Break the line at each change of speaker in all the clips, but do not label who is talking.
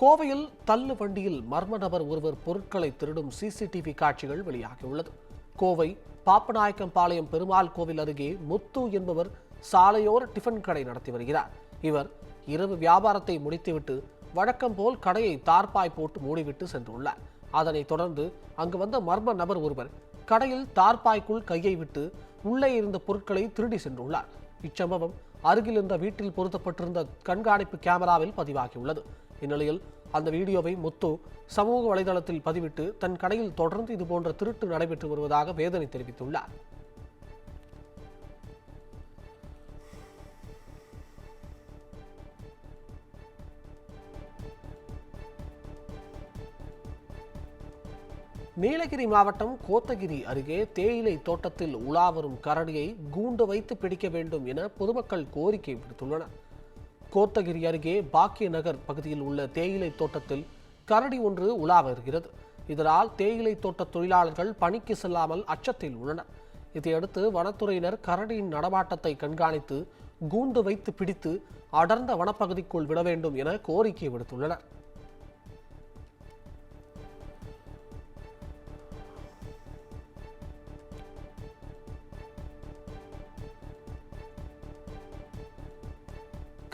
கோவையில் தள்ளு வண்டியில் மர்ம நபர் ஒருவர் பொருட்களை திருடும் சிசிடிவி காட்சிகள் வெளியாகியுள்ளது. கோவை பாப்பநாயக்கம்பாளையம் பெருமாள் கோவில் அருகே முத்து என்பவர் சாலையோர டிஃபன் கடை நடத்தி வருகிறார். இவர் இரவு வியாபாரத்தை முடித்துவிட்டு வழக்கம் போல் கடையை தார்பாய் போட்டு மூடிவிட்டு சென்றுள்ளார். அதனைத் தொடர்ந்து அங்கு வந்த மர்ம நபர் ஒருவர் கடையில் தார்பாய்க்குள் கையை விட்டு உள்ளே இருந்த பொருட்களை திருடி சென்றுள்ளார். இச்சம்பவம் அருகில் இருந்த வீட்டில் பொருத்தப்பட்டிருந்த கண்காணிப்பு கேமராவில் பதிவாகியுள்ளது. இந்நிலையில் அந்த வீடியோவை முத்து சமூக வலைதளத்தில் பதிவிட்டு தன் கடையில் தொடர்ந்து இதுபோன்ற திருட்டு நடைபெற்று வருவதாக வேதனை தெரிவித்துள்ளார். நீலகிரி மாவட்டம் கோத்தகிரி அருகே தேயிலை தோட்டத்தில் உலா வரும் கரடியை கூண்டு வைத்து பிடிக்க வேண்டும் என பொதுமக்கள் கோரிக்கை விடுத்துள்ளனர். கோத்தகிரி அருகே பாக்கிய நகர் பகுதியில் உள்ள தேயிலை தோட்டத்தில் கரடி ஒன்று உலா வருகிறது. இதனால் தேயிலை தோட்ட தொழிலாளர்கள் பணிக்கு செல்லாமல் அச்சத்தில் உள்ளனர். இதையடுத்து வனத்துறையினர் கரடியின் நடமாட்டத்தை கண்காணித்து கூண்டு வைத்து பிடித்து அடர்ந்த வனப்பகுதிக்குள் விட வேண்டும் என கோரிக்கை விடுத்துள்ளனர்.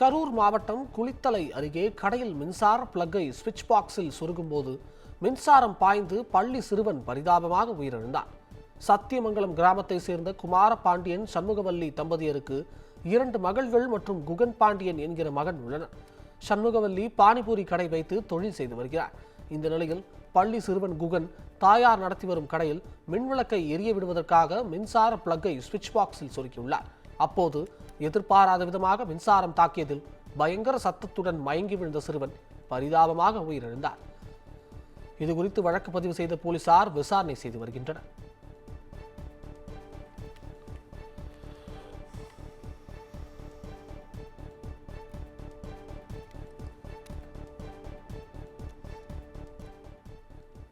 கரூர் மாவட்டம் குளித்தலை அருகே கடையில் மின்சார பிளக்கை சுவிட்ச் பாக்ஸில் சொருகும் போது மின்சாரம் பாய்ந்து பள்ளி சிறுவன் பரிதாபமாக உயிரிழந்தார். சத்தியமங்கலம் கிராமத்தை சேர்ந்த குமாரபாண்டியன் சண்முகவல்லி தம்பதியருக்கு 2 மகள்கள் மற்றும் குகன் பாண்டியன் என்கிற மகன் உள்ளனர். சண்முகவல்லி பானிபூரி கடை வைத்து தொழில் செய்து வருகிறார். இந்த நிலையில் பள்ளி சிறுவன் குகன் தாயார் நடத்தி வரும் கடையில் மின்விளக்கை எரிய விடுவதற்காக மின்சார பிளக்கை சுவிட்ச் பாக்ஸில் சொருக்கியுள்ளார். அப்போது எதிர்பாராத விதமாக மின்சாரம் தாக்கியதில் பயங்கர சத்தத்துடன் மயங்கி விழுந்த சிறுவன் பரிதாபமாக உயிரிழந்தார். இதுகுறித்து வழக்கு பதிவு செய்த போலீசார் விசாரணை செய்து வருகின்றனர்.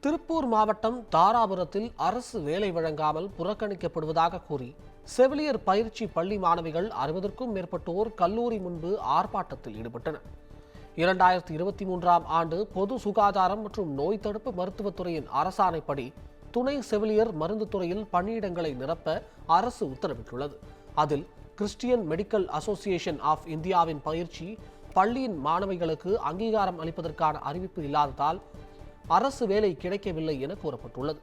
திருப்பூர் மாவட்டம் தாராபுரத்தில் அரசு வேலை வழங்காமல் புறக்கணிக்கப்படுவதாக கூறி செவிலியர் பயிற்சி பள்ளி மாணவிகள் 60க்கும் மேற்பட்டோர் கல்லூரி முன்பு ஆர்ப்பாட்டத்தில் ஈடுபட்டனர். 2023ஆம் ஆண்டு பொது சுகாதாரம் மற்றும் நோய் தடுப்பு மருத்துவத்துறையின் அரசாணைப்படி துணை செவிலியர் மருந்து துறையில் பணியிடங்களை நிரப்ப அரசு உத்தரவிட்டுள்ளது. அதில் கிறிஸ்டியன் மெடிக்கல் அசோசியேஷன் ஆஃப் இந்தியாவின் பயிற்சி பள்ளியின் மாணவிகளுக்கு அங்கீகாரம் அளிப்பதற்கான அறிவிப்பு இல்லாததால் அரசு வேலை கிடைக்கவில்லை என கூறப்பட்டுள்ளது.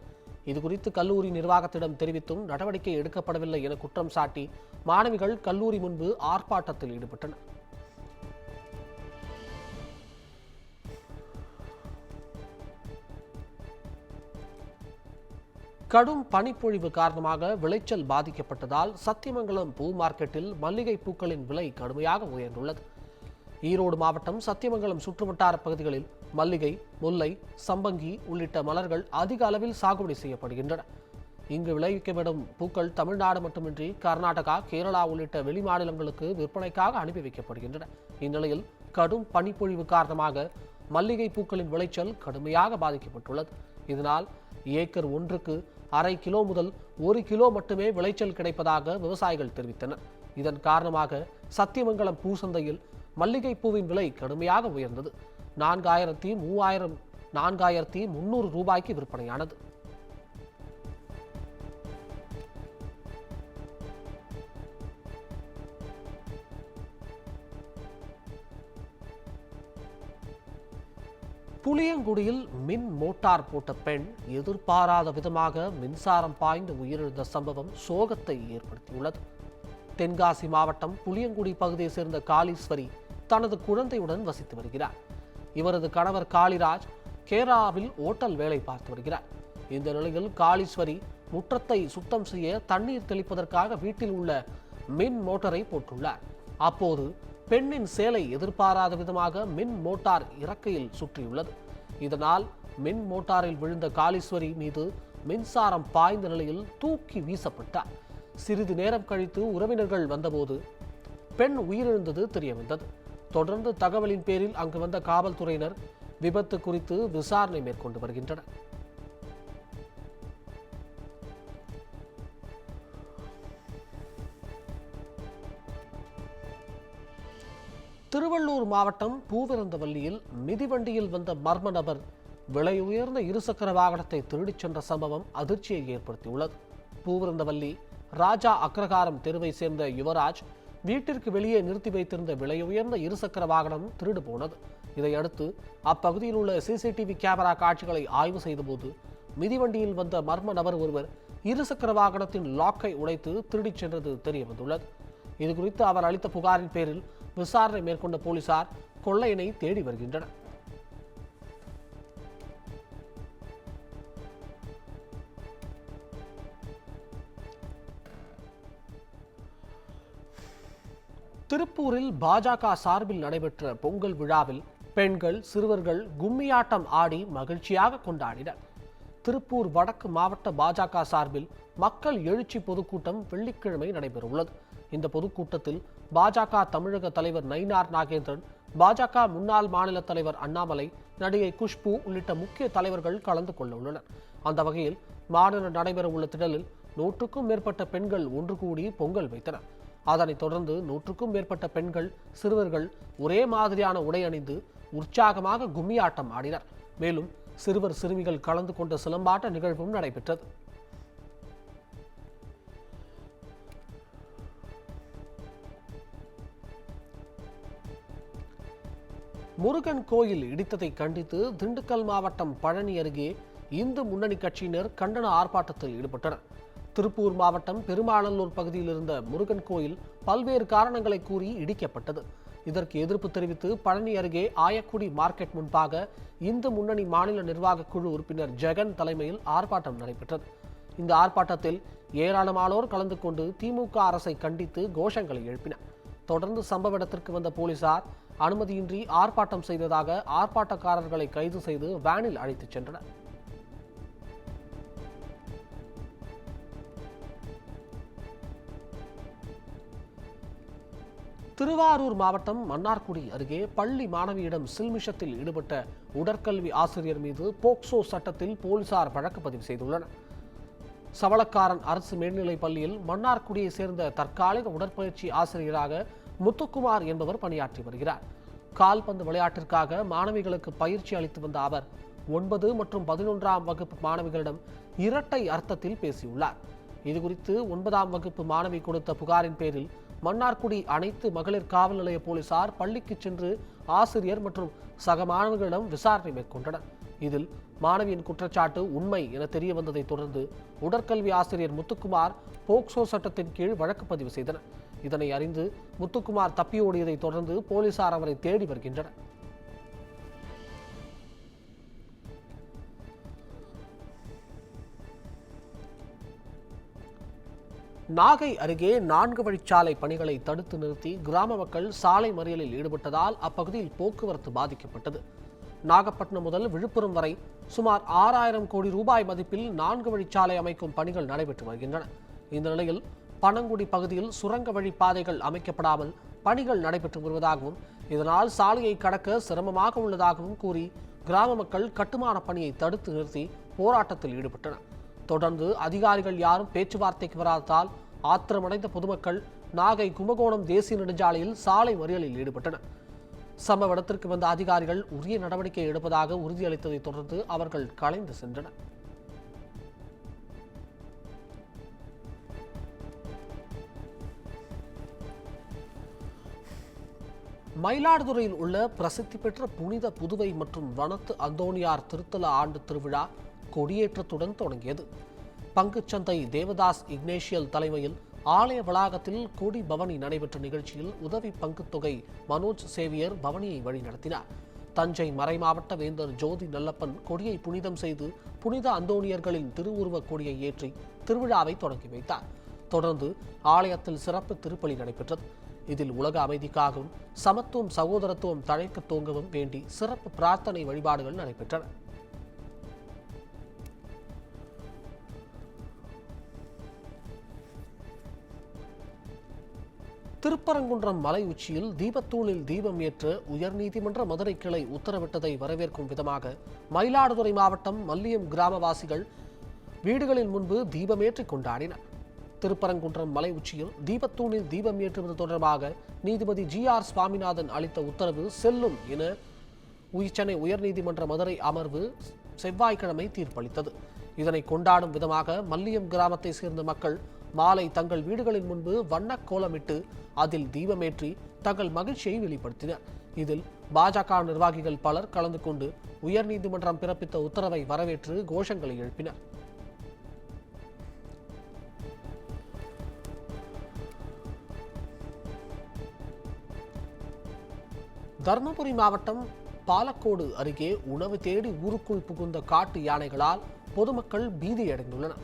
இதுகுறித்து கல்லூரி நிர்வாகத்திடம் தெரிவித்தும் நடவடிக்கை எடுக்கப்படவில்லை என குற்றம் சாட்டி மாணவிகள் கல்லூரி முன்பு ஆர்ப்பாட்டத்தில் ஈடுபட்டனர். கடும் பனிப்பொழிவு காரணமாக விளைச்சல் பாதிக்கப்பட்டதால் சத்தியமங்கலம் பூ மார்க்கெட்டில் மல்லிகை பூக்களின் விலை கடுமையாக உயர்ந்துள்ளது. ஈரோடு மாவட்டம் சத்தியமங்கலம் சுற்றுவட்டார பகுதிகளில் மல்லிகை, முல்லை, சம்பங்கி உள்ளிட்ட மலர்கள் அதிக அளவில் சாகுபடி செய்யப்படுகின்றன. இங்கு விளைவிக்கப்படும் பூக்கள் தமிழ்நாடு மட்டுமின்றி கர்நாடகா, கேரளா உள்ளிட்ட வெளிமாநிலங்களுக்கு விற்பனைக்காக அனுப்பி வைக்கப்படுகின்றன. இந்நிலையில் கடும் பனிப்பொழிவு காரணமாக மல்லிகை பூக்களின் விளைச்சல் கடுமையாக பாதிக்கப்பட்டுள்ளது. இதனால் ஏக்கர் ஒன்றுக்கு 1/2 கிலோ முதல் 1 கிலோ மட்டுமே விளைச்சல் கிடைப்பதாக விவசாயிகள் தெரிவித்தனர். இதன் காரணமாக சத்தியமங்கலம் பூ சந்தையில் மல்லிகை பூவின் விலை கடுமையாக உயர்ந்தது. 4300 ரூபாய்க்கு விற்பனையானது. புளியங்குடியில் மின் மோட்டார் போட்ட பெண் எதிர்பாராத விதமாக மின்சாரம் பாய்ந்து உயிரிழந்த சம்பவம் சோகத்தை ஏற்படுத்தியுள்ளது. தென்காசி மாவட்டம் புளியங்குடி பகுதியை சேர்ந்த காளீஸ்வரி தனது குழந்தையுடன் வசித்து வருகிறார். இவரது கணவர் காளிராஜ் கேரளாவில் ஓட்டல் வேலை பார்த்து வருகிறார். இந்த நிலையில் காளீஸ்வரி முற்றத்தை சுத்தம் செய்ய தண்ணீர் தெளிப்பதற்காக வீட்டில் உள்ள மின் மோட்டாரை போட்டுள்ளார். அப்போது பெண்ணின் சேலை எதிர்பாராத விதமாக மின் மோட்டார் இறக்கையில் சுற்றியுள்ளது. இதனால் மின் மோட்டாரில் விழுந்த காளீஸ்வரி மீது மின்சாரம் பாய்ந்த நிலையில் தூக்கி வீசப்பட்டார். சிறிது நேரம் கழித்து உறவினர்கள் வந்தபோது பெண் உயிரிழந்தது தெரியவந்தது. தொடர்ந்து தகவலின் பேரில் அங்கு வந்த காவல்துறையினர் விபத்து குறித்து விசாரணை மேற்கொண்டு வருகின்றனர். திருவள்ளூர் மாவட்டம் பூவிருந்தவல்லியில் மிதிவண்டியில் வந்த மர்ம நபர் விலை உயர்ந்த இருசக்கர வாகனத்தை திருடிச் சென்ற சம்பவம் அதிர்ச்சியை ஏற்படுத்தியுள்ளது. பூவிருந்தவல்லி ராஜா அக்ரகாரம் தெருவை சேர்ந்த யுவராஜ் வீட்டிற்கு வெளியே நிறுத்தி வைத்திருந்த விலை உயர்ந்த இருசக்கர வாகனம் திருடு போனது. இதையடுத்து அப்பகுதியில் உள்ள சிசிடிவி கேமரா காட்சிகளை ஆய்வு செய்தபோது மிதிவண்டியில் வந்த மர்ம நபர் ஒருவர் இருசக்கர வாகனத்தின் லாக்கை உடைத்து திருடிச் சென்றது தெரியவந்துள்ளது. இதுகுறித்து அவர் அளித்த புகாரின் பேரில் விசாரணை மேற்கொண்ட போலீசார் கொள்ளையனை தேடி வருகின்றனர். திருப்பூரில் பாஜக சார்பில் நடைபெற்ற பொங்கல் விழாவில் பெண்கள், சிறுவர்கள் கும்மியாட்டம் ஆடி மகிழ்ச்சியாக கொண்டாடினர். திருப்பூர் வடக்கு மாவட்ட பாஜக சார்பில் மக்கள் எழுச்சி பொதுக்கூட்டம் வெள்ளிக்கிழமை நடைபெறவுள்ளது. இந்த பொதுக்கூட்டத்தில் பாஜக தமிழக தலைவர் நயினார் நாகேந்திரன், பாஜக முன்னாள் மாநில தலைவர் அண்ணாமலை, நடிகை குஷ்பு உள்ளிட்ட முக்கிய தலைவர்கள் கலந்து கொள்ள உள்ளனர். அந்த வகையில் மாநில நடைபெறவுள்ள திடலில் 100க்கும் மேற்பட்ட பெண்கள் ஒன்று கூடி பொங்கல் வைத்தனர். அதனைத் தொடர்ந்து 100க்கும் மேற்பட்ட பெண்கள், சிறுவர்கள் ஒரே மாதிரியான உடை அணிந்து உற்சாகமாக கும்மியாட்டம் ஆடினர். மேலும் சிறுவர் சிறுமிகள் கலந்து கொண்ட சிலம்பாட்ட நிகழ்வும் நடைபெற்றது. முருகன் கோயில் இடித்ததை கண்டித்து திண்டுக்கல் மாவட்டம் பழனி அருகே இந்து முன்னணி கட்சியினர் கண்டன ஆர்ப்பாட்டத்தில் ஈடுபட்டனர். திருப்பூர் மாவட்டம் பெருமாநல்லூர் பகுதியில் இருந்த முருகன் கோயில் பல்வேறு காரணங்களை கூறி இடிக்கப்பட்டது. இதற்கு எதிர்ப்பு தெரிவித்து பழனி அருகே ஆயக்குடி மார்க்கெட் முன்பாக இந்து முன்னணி மாநில நிர்வாக குழு உறுப்பினர் ஜெகன் தலைமையில் ஆர்ப்பாட்டம் நடைபெற்றது. இந்த ஆர்ப்பாட்டத்தில் ஏராளமானோர் கலந்து கொண்டு திமுக அரசை கண்டித்து கோஷங்களை எழுப்பினர். தொடர்ந்து சம்பவ இடத்திற்கு வந்த போலீசார் அனுமதியின்றி ஆர்ப்பாட்டம் செய்ததாக ஆர்ப்பாட்டக்காரர்களை கைது செய்து வேனில் அழைத்துச் சென்றனர். திருவாரூர் மாவட்டம் மன்னார்குடி அருகே பள்ளி மாணவியிடம் சில்மிஷத்தில் ஈடுபட்ட உடற்கல்வி ஆசிரியர் மீது போக்சோ சட்டத்தில் போலீசார் வழக்கு பதிவு செய்துள்ளனர். சவளக்காரன் அரசு மேல்நிலைப் பள்ளியில் மன்னார்குடியை சேர்ந்த தற்காலிக உடற்பயிற்சி ஆசிரியராக முத்துக்குமார் என்பவர் பணியாற்றி வருகிறார். கால்பந்து விளையாட்டிற்காக மாணவிகளுக்கு பயிற்சி அளித்து வந்த அவர் 9 மற்றும் 11ஆம் வகுப்பு மாணவிகளிடம் இரட்டை அர்த்தத்தில் பேசியுள்ளார். இதுகுறித்து 9ஆம் வகுப்பு மாணவி கொடுத்த புகாரின் பேரில் மன்னார்குடி அனைத்து மகளிர் காவல் நிலைய போலீசார் பள்ளிக்கு சென்று ஆசிரியர் மற்றும் சக மாணவர்களிடம் விசாரணை மேற்கொண்டனர். இதில் மாணவியின் குற்றச்சாட்டு உண்மை என தெரிய வந்ததை தொடர்ந்து உடற்கல்வி ஆசிரியர் முத்துக்குமார் போக்சோ சட்டத்தின் கீழ் வழக்கு பதிவு செய்தனர். இதனை அறிந்து முத்துக்குமார் தப்பியோடியதை தொடர்ந்து போலீசார் அவரை தேடி வருகின்றனர். நாகை அருகே 4 வழிச்சாலை பணிகளை தடுத்து நிறுத்தி கிராம மக்கள் சாலை மறியலில் ஈடுபட்டதால் அப்பகுதியில் போக்குவரத்து பாதிக்கப்பட்டது. நாகப்பட்டினம் முதல் விழுப்புரம் வரை சுமார் 6000 கோடி ரூபாய் மதிப்பில் 4 வழிச்சாலை அமைக்கும் பணிகள் நடைபெற்று வருகின்றன. இந்த நிலையில் பனங்குடி பகுதியில் சுரங்க வழி பாதைகள் அமைக்கப்படாமல் பணிகள் நடைபெற்று வருவதாகவும் இதனால் சாலையை கடக்க சிரமமாக உள்ளதாகவும் கூறி கிராம மக்கள் கட்டுமான பணியை தடுத்து நிறுத்தி போராட்டத்தில் ஈடுபட்டனர். தொடர்ந்து அதிகாரிகள் யாரும் பேச்சுவார்த்தைக்கு வராததால் ஆத்திரமடைந்த பொதுமக்கள் நாகை கும்பகோணம் தேசிய நெடுஞ்சாலையில் சாலை மறியலில் ஈடுபட்டனர். சம்பவ இடத்திற்கு வந்த அதிகாரிகள் உரிய நடவடிக்கை எடுப்பதாக உறுதியளித்ததை தொடர்ந்து அவர்கள் கலைந்து சென்றனர். மயிலாடுதுறையில் உள்ள பிரசித்தி பெற்ற புனித புதுவை மற்றும் வனத்து அந்தோணியார் திருத்தல ஆண்டு திருவிழா கொடியேற்றத்துடன் தொடங்கியது. பங்குச்சந்தை தேவதாஸ் இக்னேஷியல் தலைமையில் ஆலய வளாகத்தில் கொடி பவனி நடைபெற்ற நிகழ்ச்சியில் உதவி பங்குத்தொகை மனோஜ் சேவியர் பவனியை வழிநடத்தினார். தஞ்சை மறைமாவட்ட வேந்தர் ஜோதி நல்லப்பன் கொடியை புனிதம் செய்து புனித அந்தோணியர்களின் திருவுருவ கொடியை ஏற்றி திருவிழாவை தொடங்கி வைத்தார். தொடர்ந்து ஆலயத்தில் சிறப்பு திருப்பலி நடைபெற்றது. இதில் உலக அமைதிக்காகவும் சமத்துவம் சகோதரத்துவம் தழைக்க தோங்கவும் வேண்டி சிறப்பு பிரார்த்தனை வழிபாடுகள் நடைபெற்றன. திருப்பரங்குன்றம் மலை உச்சியில் தீபத்தூணில் தீபம் ஏற்ற உயர்நீதிமன்ற மதுரை கிளை உத்தரவிட்டதை வரவேற்கும் விதமாக மயிலாடுதுறை மாவட்டம் மல்லியம் கிராமவாசிகள் வீடுகளின் முன்பு தீபமேற்றி கொண்டாடினர். திருப்பரங்குன்றம் மலை உச்சியில் தீபத்தூணில் தீபம் ஏற்றுவது தொடர்பாக நீதிபதி GR சுவாமிநாதன் அளித்த உத்தரவு செல்லும் என சென்னை உயர்நீதிமன்ற மதுரை அமர்வு செவ்வாய்க்கிழமை தீர்ப்பளித்தது. இதனை கொண்டாடும் விதமாக மல்லியம் கிராமத்தை சேர்ந்த மக்கள் மாலை தங்கள் வீடுகளின் முன்பு வண்ணக் கோலமிட்டு அதில் தீபமேற்றி தங்கள் மகிழ்ச்சியை வெளிப்படுத்தினர். இதில் பாஜக நிர்வாகிகள் பலர் கலந்து கொண்டு உயர்நீதிமன்றம் பிறப்பித்த உத்தரவை வரவேற்று கோஷங்களை எழுப்பினர். தருமபுரி மாவட்டம் பாலக்கோடு அருகே உணவு தேடி ஊருக்குள் புகுந்த காட்டு யானைகளால் பொதுமக்கள் பீதியடைந்துள்ளனர்.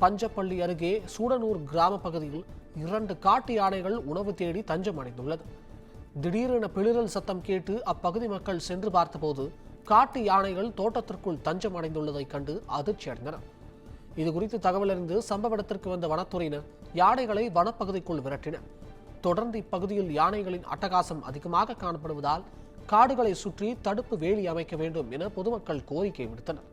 பஞ்சப்பள்ளி அருகே சூடனூர் கிராம பகுதியில் 2 காட்டு யானைகள் உணவு தேடி தஞ்சம் அடைந்துள்ளது. திடீரென பிளிரல் சத்தம் கேட்டு அப்பகுதி மக்கள் சென்று பார்த்தபோது காட்டு யானைகள் தோட்டத்திற்குள் தஞ்சம் அடைந்துள்ளதை கண்டு அதிர்ச்சி அடைந்தனர். இதுகுறித்து தகவல் அறிந்து சம்பவ இடத்திற்கு வந்த வனத்துறையினர் யானைகளை வனப்பகுதிக்குள் விரட்டினர். தொடர்ந்து இப்பகுதியில் யானைகளின் அட்டகாசம் அதிகமாக காணப்படுவதால் காடுகளை சுற்றி தடுப்பு வேலி அமைக்க வேண்டும் என பொதுமக்கள் கோரிக்கை விடுத்தனர்.